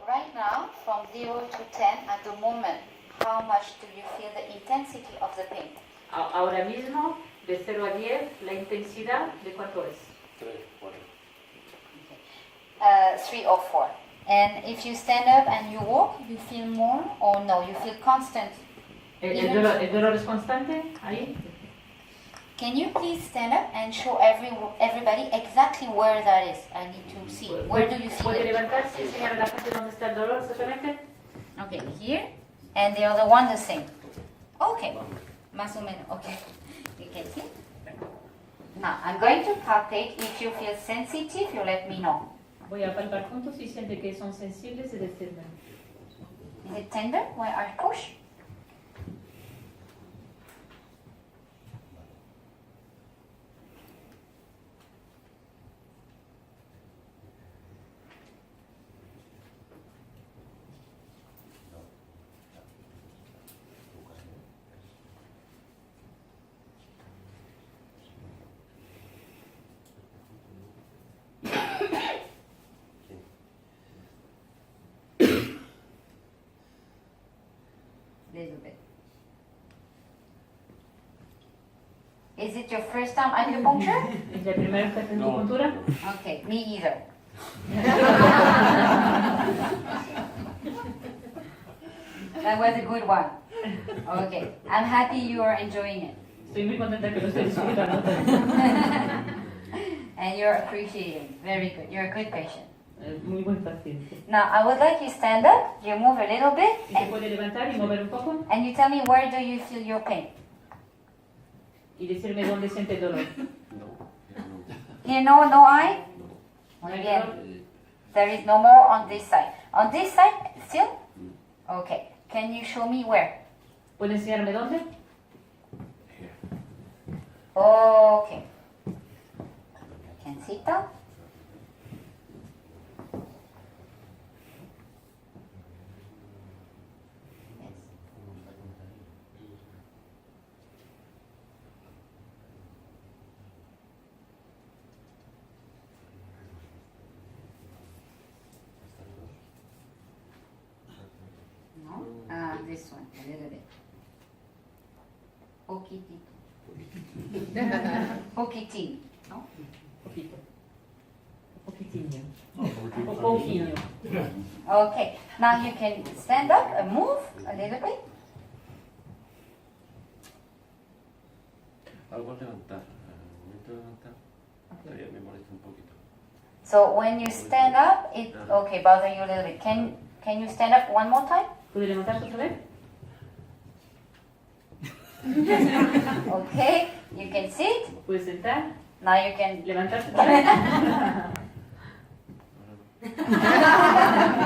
right now, from 0 to 10 at the moment, how much do you feel the intensity of the pain? Ahora mismo, de 0 a 10, la intensidad, ¿de cuánto es? 3, 4. 3 or 4. And if you stand up and you walk, you feel more or no? You feel constant? ¿El dolor es constante? Ahí. Can you please stand up and show everybody exactly where that is? I need to see. Where do you feel ¿Puede it? levantarse y enseñar a la gente dónde está el dolor exactamente? Okay, here. And the other one the same. Okay. Más o menos. Okay. You can see? Now, I'm going to palpate. If you feel sensitive, you let me know. Voy a palpar juntos y siente que son sensibles y decirme. Is it tender when I push? Little bit. Is it your first time acupuncture? ¿Es la primera vez que haces acupuntura? Okay, me either. That was a good one. Okay, I'm happy you are enjoying it. Estoy muy contenta que lo esté disfrutando. And you're appreciating. Very good. You're a good patient. Muy buen paciente. Now, I would like you stand up, you move a little bit, ¿Y se puede levantar y mover un poco? and you tell me where do you feel your pain. Y decirme dónde siente el dolor. Here, no eye? Muy bien. There is no more on this side. On this side, still? Okay. Can you show me where? ¿Puede enseñarme dónde? Okay. Can sit down? Yes. No? This one, a little bit. Poquitito. Poquitín. No? Poquito. Poquitinho. O pouquinho. Okay. Now you can stand up and move a little bit. Algo al levantar. Al momento de levantar, todavía me molesta un poquito. So when you stand up, it okay bother you a little bit. Can you stand up one more time? ¿Puede levantarse otra vez? Okay. You can sit. ¿Puede sentar? Now you can. ¿Levantarse otra vez?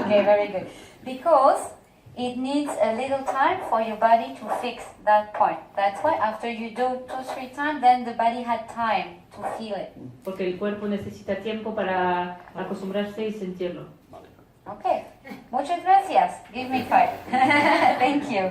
Okay, very good. Because it needs a little time for your body to fix that point. That's why after you do 2-3 times, then the body had time to feel it. Porque el cuerpo necesita tiempo para acostumbrarse y sentirlo. Okay. Muchas gracias. Give me 5. Thank you.